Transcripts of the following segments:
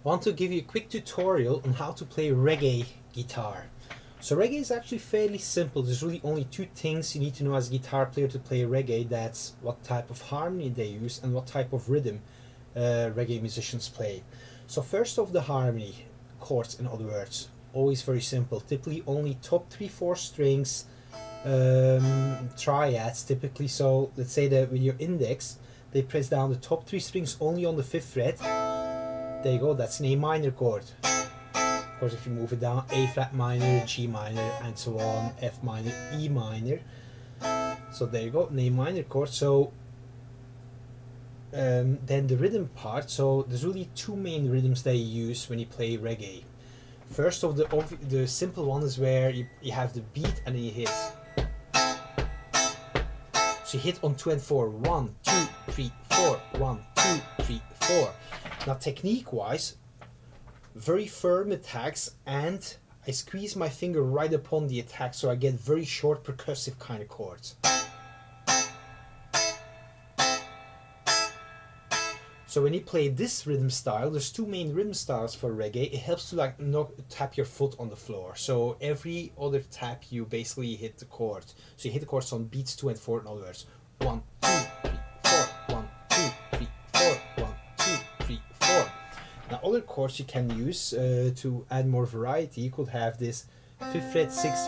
want to give you a quick tutorial on how to play reggae guitar. So reggae is actually fairly simple. There's really only two things you need to know as a guitar player to play reggae. That's what type of harmony they use and what type of rhythm reggae musicians play. So first off, the harmony chords, in other words, always very simple. Typically only top 3-4 strings, triads typically. So let's say that with your index they press down the top 3 strings only on the 5th fret. There you go, that's an A minor chord. Of course, if you move it down, A flat minor, G minor, and so on, F minor, E minor. So there you go, an A minor chord. So then the rhythm part. So there's really two main rhythms that you use when you play reggae. First of the simple one is where you have the beat and then you hit. So you hit on 2 and 4. 1, 2, 3, 4. 1, 2, 3, 4. Now technique wise, very firm attacks, and I squeeze my finger right upon the attack, so I get very short percussive kind of chords. So when you play this rhythm style, there's two main rhythm styles for reggae. It helps to like tap your foot on the floor. So every other tap you basically hit the chord. So you hit the chords on beats 2 and 4, in other words. 1, 2, 3, 4. 1, 2, 3, 4. 1, 2, 3, 4. Now other chords you can use to add more variety. You could have this 5th fret, 6th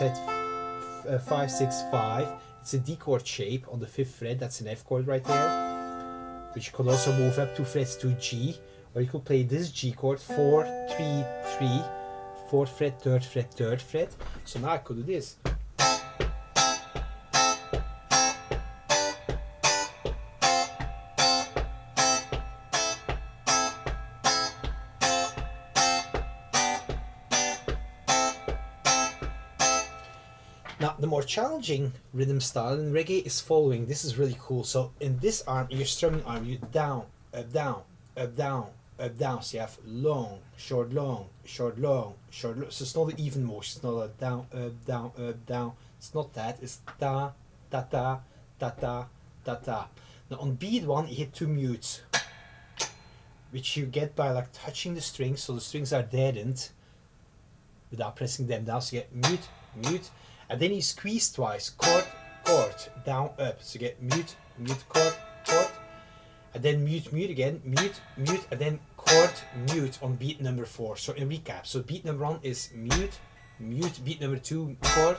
fret, 5, 6, 5. It's a D chord shape on the 5th fret. That's an F chord right there. Which you could also move up 2 frets to G, or you could play this G chord 4, 3, 3, 4th fret, 3rd fret, 3rd fret. So now I could do this. Now the more challenging rhythm style in reggae is following. This is really cool. So in this arm, your strumming arm, you down, up, down, up, down, up, down. So you have long, short, long, short, long, short, long. So it's not an even motion. It's not a down, up, down, up, down. It's not that. It's da, da, da, da, da, da, da. Now on beat 1, you hit 2 mutes, which you get by like touching the strings. So the strings are deadened without pressing them down. So you get mute, mute. And then you squeeze twice, chord, chord, down, up. So you get mute, mute, chord, chord. And then mute, mute again, mute, mute, and then chord, mute on beat number 4. So in recap, so beat number 1 is mute, mute, beat number 2, chord,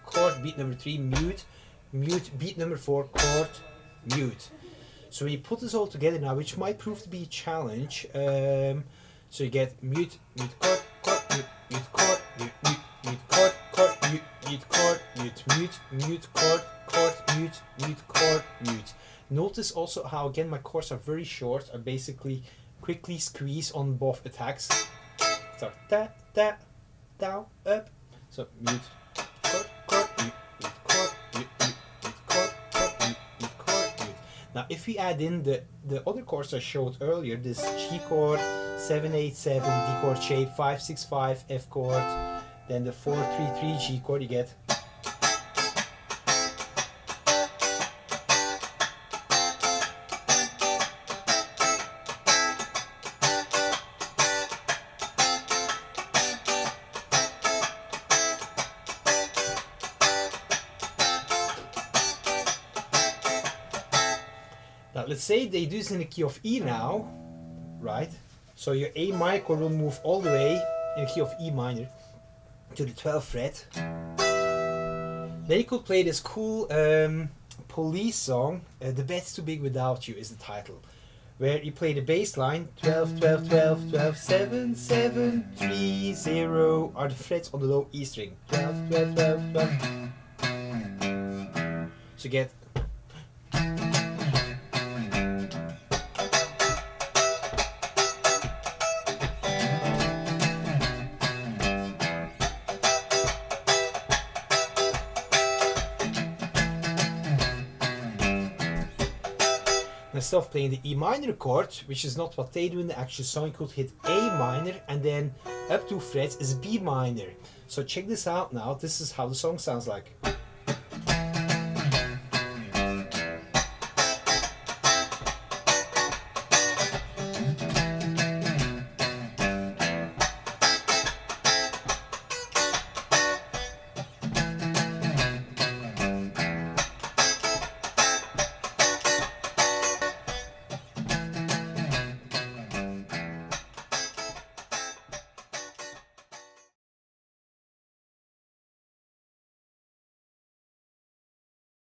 chord, beat number 3, mute, mute, beat number 4, chord, mute. So when you put this all together now, which might prove to be a challenge, so you get mute, mute, chord, chord, mute, mute, chord, mute, mute, mute, chord, chord, mute, mute, chord, mute, mute, mute, chord, chord, mute, mute, chord, mute. Notice also how again my chords are very short. I basically quickly squeeze on both attacks. So da, da, down, up. So mute, chord, chord, mute, mute, chord, mute, mute, mute, chord, chord, mute, mute, chord, mute. Now if we add in the other chords I showed earlier, this G chord, 7-8-7, D chord shape, 5-6-5, F chord, then the 4-3-3 G chord, you get. Now let's say they do this in the key of E now, right? So your A minor chord will move all the way in the key of E minor to the 12th fret. Then you could play this cool Police song, The Bed's Too Big Without You is the title, where you play the bass line, 12, 12, 12, 12, 7, 7, 3, 0 are the frets on the low E string. 12, 12, 12, 12. So you get. Instead of playing the E minor chord, which is not what they do in the actual song, you could hit A minor and then up 2 frets is B minor. So check this out now. This is how the song sounds like.